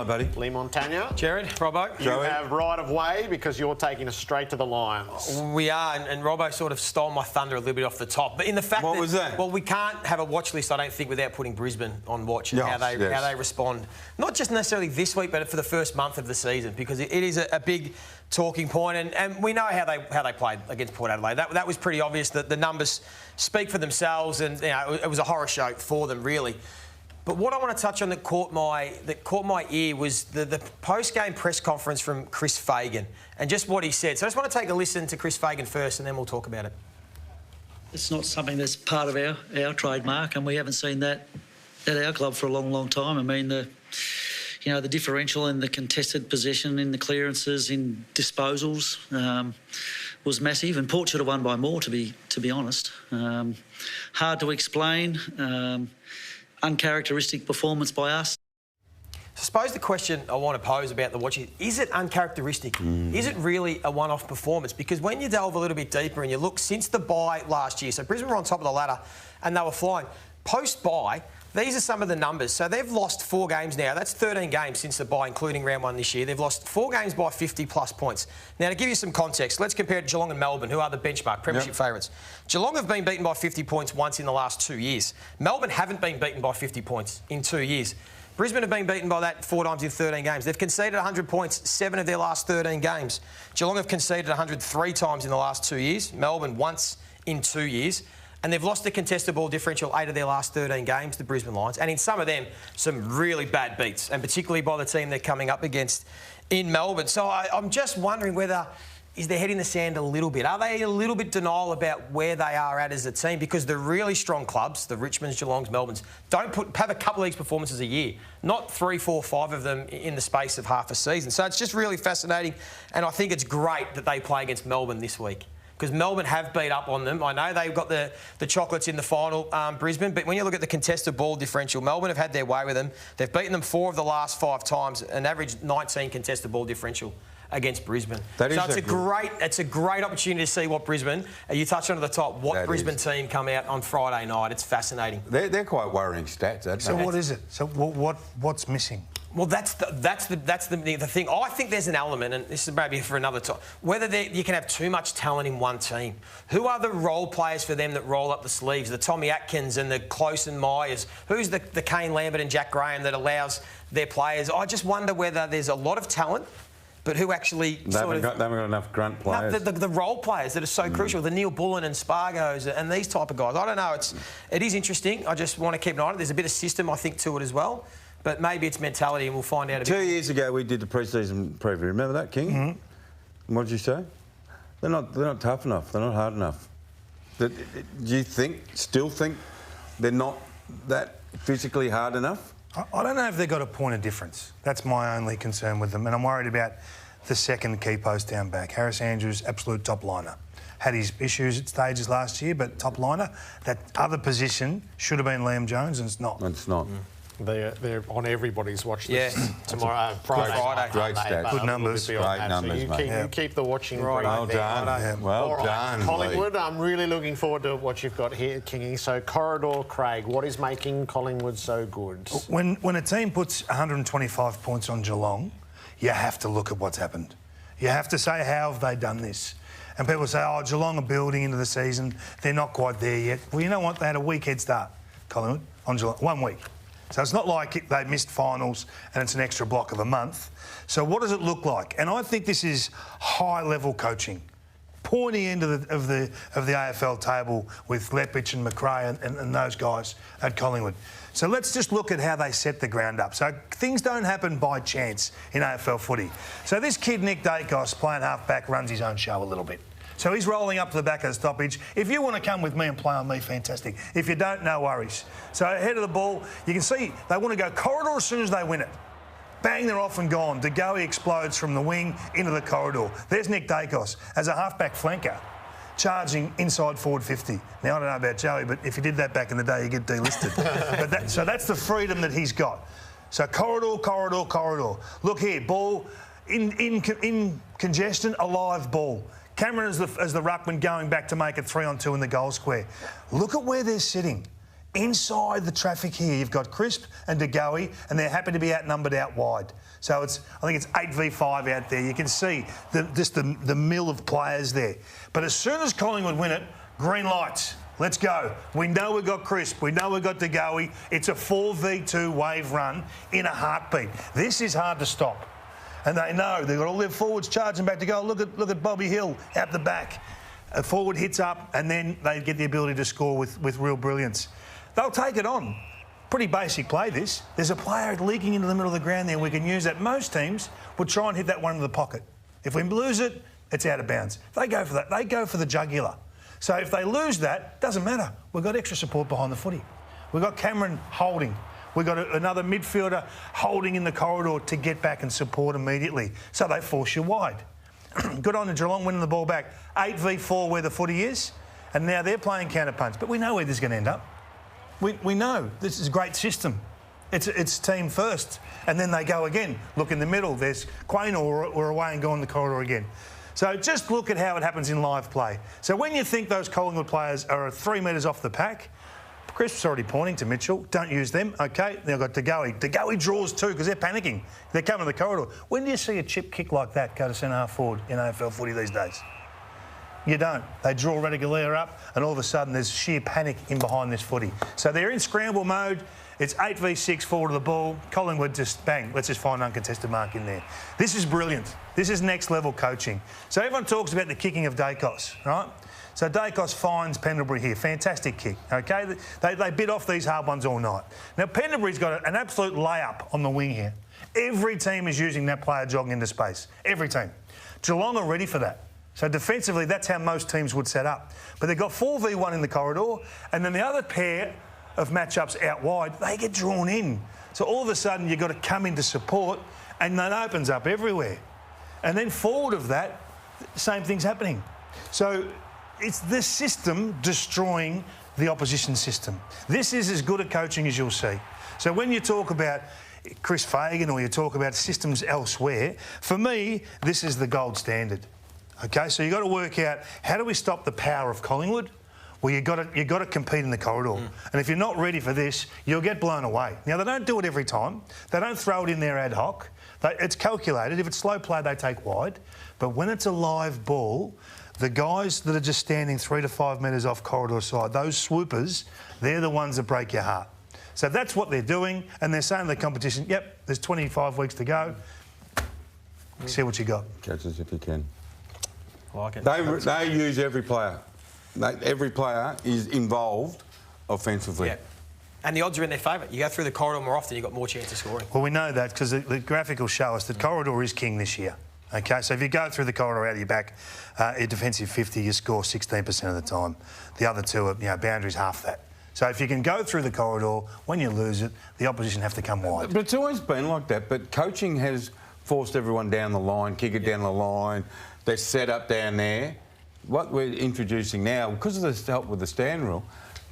Hi, buddy. Leigh Montagna. Jared, Robbo. You have right of way because you're taking us straight to the Lions. We are, and Robbo sort of stole my thunder a little bit off the top. But in the fact What was that? Well, we can't have a watch list, I don't think, without putting Brisbane on watch and how they respond. Not just necessarily this week, but for the first month of the season, because it is a big talking point, and we know how they played against Port Adelaide. That was pretty obvious. That the numbers speak for themselves, and it was a horror show for them, really. But what I want to touch on that caught my ear was the post-game press conference from Chris Fagan and just what he said. So I just want to take a listen to Chris Fagan first, and then we'll talk about it. It's not something that's part of our trademark, and we haven't seen that at our club for a long, long time. I mean, the differential in the contested possession, in the clearances, in disposals was massive, and Port should have won by more, to be honest. Hard to explain. Uncharacteristic performance by us. I suppose the question I want to pose about the watch is it uncharacteristic? Is it really a one-off performance? Because when you delve a little bit deeper and you look since the bye last year, so Brisbane were on top of the ladder and they were flying. Post-bye, these are some of the numbers. So they've lost 4 games now. That's 13 games since the bye, including round 1 this year. They've lost 4 games by 50-plus points. Now, to give you some context, let's compare it to Geelong and Melbourne, who are the benchmark premiership favourites. Geelong have been beaten by 50 points once in the last 2 years. Melbourne haven't been beaten by 50 points in 2 years. Brisbane have been beaten by that 4 times in 13 games. They've conceded 100 points 7 of their last 13 games. Geelong have conceded 103 times in the last 2 years. Melbourne once in 2 years. And they've lost the contested ball differential 8 of their last 13 games, the Brisbane Lions. And in some of them, some really bad beats, and particularly by the team they're coming up against in Melbourne. So I'm just wondering whether, is their head in the sand a little bit? Are they a little bit denial about where they are at as a team? Because the really strong clubs, the Richmonds, Geelongs, Melbournes, have a couple of these performances a year, not 3, 4, 5 of them in the space of half a season. So it's just really fascinating, and I think it's great that they play against Melbourne this week, because Melbourne have beat up on them. I know they've got the chocolates in the final, Brisbane, but when you look at the contested ball differential, Melbourne have had their way with them. They've beaten them 4 of the last 5 times, an average 19 contested ball differential against Brisbane. So it's a great opportunity to see what Brisbane, you touched on at the top, what Brisbane team come out on Friday night. It's fascinating. They're quite worrying stats. So what is it? So what's missing? Well, that's the thing. I think there's an element, and this is maybe for another time, whether you can have too much talent in one team. Who are the role players for them that roll up the sleeves? The Tommy Atkins and the Close and Myers. Who's the Kane Lambert and Jack Graham that allows their players? I just wonder whether there's a lot of talent, but who actually they haven't got enough grunt players. The role players that are so crucial, the Neil Bullen and Spargos and these type of guys. I don't know. It is interesting. I just want to keep an eye on it. There's a bit of system, I think, to it as well. But maybe it's mentality, and we'll find out. 2 years ago, we did the pre-season preview. Remember that, King? Mm-hmm. What did you say? They're not tough enough. They're not hard enough. Do you still think they're not that physically hard enough? I don't know if they've got a point of difference. That's my only concern with them, and I'm worried about the second key post down back. Harris Andrews, absolute top liner. Had his issues at stages last year, but top liner. That other position should have been Liam Jones, and it's not. It's not. They're on everybody's watch list tomorrow, Friday. Great stats. Good numbers. Great numbers, mate. You keep the watching right. Well done. Well done. Collingwood, I'm really looking forward to what you've got here, Kingy. So, Corridor Craig, what is making Collingwood so good? When a team puts 125 points on Geelong, you have to look at what's happened. You have to say, how have they done this? And people say, oh, Geelong are building into the season. They're not quite there yet. Well, you know what? They had a week head start, Collingwood, on Geelong. 1 week. So it's not like they missed finals and it's an extra block of a month. So what does it look like? And I think this is high-level coaching. Pointy end of the AFL table with Lepich and McRae and those guys at Collingwood. So let's just look at how they set the ground up. So things don't happen by chance in AFL footy. So this kid, Nick Dacos, playing half-back, runs his own show a little bit. So he's rolling up to the back of the stoppage. If you want to come with me and play on me, fantastic. If you don't, no worries. So ahead of the ball, you can see they want to go corridor as soon as they win it. Bang, they're off and gone. De Goey explodes from the wing into the corridor. There's Nick Dacos as a half-back flanker, charging inside forward 50. Now, I don't know about Joey, but if you did that back in the day, you get delisted. So that's the freedom that he's got. So corridor, corridor, corridor. Look here, ball in congestion, a live ball. Cameron as the ruckman going back to make it 3-on-2 in the goal square. Look at where they're sitting. Inside the traffic here, you've got Crisp and De Goey, and they're happy to be outnumbered out wide. So I think it's 8v5 out there. You can see the mill of players there. But as soon as Collingwood win it, green lights. Let's go. We know we've got Crisp. We know we've got De Goey. It's a 4v2 wave run in a heartbeat. This is hard to stop. And they know they've got all their forwards charging back to go. Look at Bobby Hill out the back. A forward hits up, and then they get the ability to score with real brilliance. They'll take it on. Pretty basic play, this. There's a player leaking into the middle of the ground there. We can use that. Most teams would try and hit that one in the pocket. If we lose it, it's out of bounds. They go for that. They go for the jugular. So if they lose that, doesn't matter. We've got extra support behind the footy. We've got Cameron holding. We've got another midfielder holding in the corridor to get back and support immediately. So they force you wide. Good on the Geelong winning the ball back. 8v4 where the footy is. And now they're playing counter-punch. But we know where this is going to end up. We know this is a great system. It's team first, and then they go again. Look in the middle. There's Quain or away and go in the corridor again. So just look at how it happens in live play. So when you think those Collingwood players are 3 metres off the pack, Crisp's already pointing to Mitchell. Don't use them. OK, they've got De Goey. De Goey draws too because they're panicking. They're coming to the corridor. When do you see a chip kick like that go to centre-half forward in AFL footy these days? You don't. They draw Radigalia up, and all of a sudden there's sheer panic in behind this footy. So they're in scramble mode. It's 8v6 forward of the ball. Collingwood just, bang, let's just find an uncontested mark in there. This is brilliant. This is next level coaching. So everyone talks about the kicking of Dacos, right? So Dacos finds Pendlebury here. Fantastic kick, OK? They bit off these hard ones all night. Now, Pendlebury's got an absolute layup on the wing here. Every team is using that player jogging into space. Every team. Geelong are ready for that. So defensively, that's how most teams would set up. But they've got 4v1 in the corridor, and then the other pair of matchups out wide, they get drawn in. So all of a sudden, you've got to come into support, and that opens up everywhere. And then forward of that, same thing's happening. So it's this system destroying the opposition system. This is as good a coaching as you'll see. So when you talk about Chris Fagan or you talk about systems elsewhere, for me, this is the gold standard. OK, so you've got to work out how do we stop the power of Collingwood? Well, you've got to compete in the corridor. And if you're not ready for this, you'll get blown away. Now, they don't do it every time. They don't throw it in there ad hoc. It's calculated. If it's slow play, they take wide. But when it's a live ball, the guys that are just standing 3 to 5 metres off corridor side, those swoopers, they're the ones that break your heart. So that's what they're doing. And they're saying to the competition, yep, there's 25 weeks to go. See what you got. Catch us if you can. Like it. They use every player. Every player is involved offensively. Yeah. And the odds are in their favour. You go through the corridor more often, you've got more chance of scoring. Well, we know that because the graphic will show us that corridor is king this year. OK, so if you go through the corridor out of your back, your defensive 50, you score 16% of the time. The other two are, boundaries half that. So if you can go through the corridor, when you lose it, the opposition have to come wide. But it's always been like that. But coaching has forced everyone down the line, kick it down the line. They're set up down there. What we're introducing now, because of the help with the stand rule,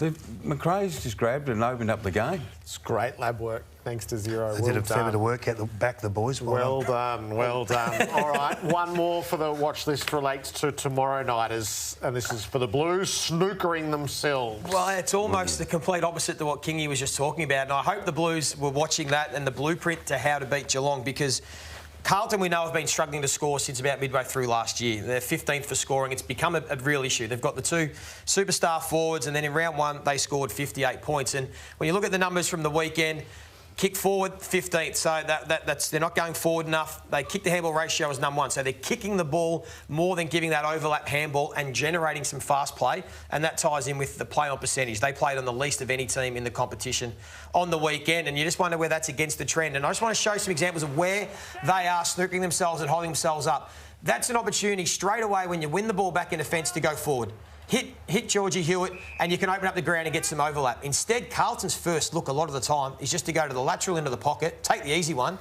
McRae's just grabbed it and opened up the game. It's great lab work, thanks to Zero. They did a fair bit of work at the back, the boys. Well done, well done. All right, one more for the watch list relates to tomorrow night, and this is for the Blues snookering themselves. Well, it's almost the complete opposite to what Kingy was just talking about, and I hope the Blues were watching that and the blueprint to how to beat Geelong, because Carlton, we know, have been struggling to score since about midway through last year. They're 15th for scoring. It's become a real issue. They've got the two superstar forwards, and then in round one, they scored 58 points. And when you look at the numbers from the weekend, kick forward, 15th. So that's they're not going forward enough. They kick the handball ratio as number one. So they're kicking the ball more than giving that overlap handball and generating some fast play. And that ties in with the play on percentage. They played on the least of any team in the competition on the weekend. And you just wonder where that's against the trend. And I just want to show some examples of where they are snookering themselves and holding themselves up. That's an opportunity straight away when you win the ball back in defence to go forward. Hit Georgie Hewitt, and you can open up the ground and get some overlap. Instead, Carlton's first look a lot of the time is just to go to the lateral into the pocket, take the easy one,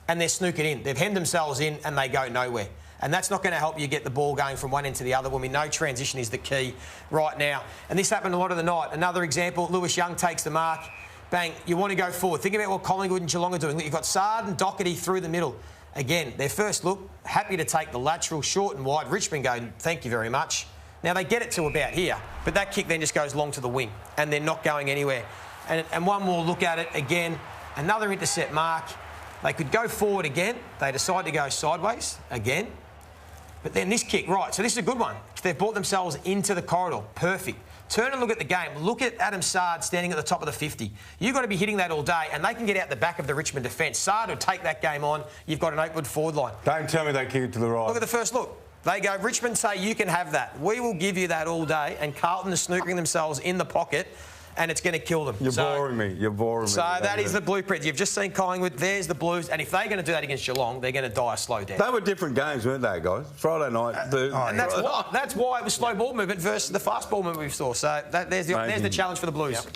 and they're snooking in. They've hemmed themselves in and they go nowhere. And that's not going to help you get the ball going from one end to the other when we know transition is the key right now. And this happened a lot of the night. Another example, Lewis Young takes the mark. Bang, you want to go forward. Think about what Collingwood and Geelong are doing. You've got Sard and Doherty through the middle. Again, their first look, happy to take the lateral short and wide. Richmond going, thank you very much. Now, they get it to about here, but that kick then just goes long to the wing, and they're not going anywhere. And one more look at it again, another intercept mark. They could go forward again. They decide to go sideways again. But then this kick, right, so this is a good one. They've brought themselves into the corridor. Perfect. Turn and look at the game. Look at Adam Sard standing at the top of the 50. You've got to be hitting that all day, and they can get out the back of the Richmond defence. Sard will take that game on. You've got an open forward line. Don't tell me they kick it to the right. Look at the first look. They go, Richmond say, you can have that. We will give you that all day, and Carlton is snookering themselves in the pocket, and it's going to kill them. You're boring me. You're boring me. So that is the blueprint. You've just seen Collingwood. There's the Blues. And if they're going to do that against Geelong, they're going to die a slow death. They were different games, weren't they, guys? Friday night. And that's why it was slow ball movement versus the fast ball movement we saw. So there's the challenge for the Blues. Yep.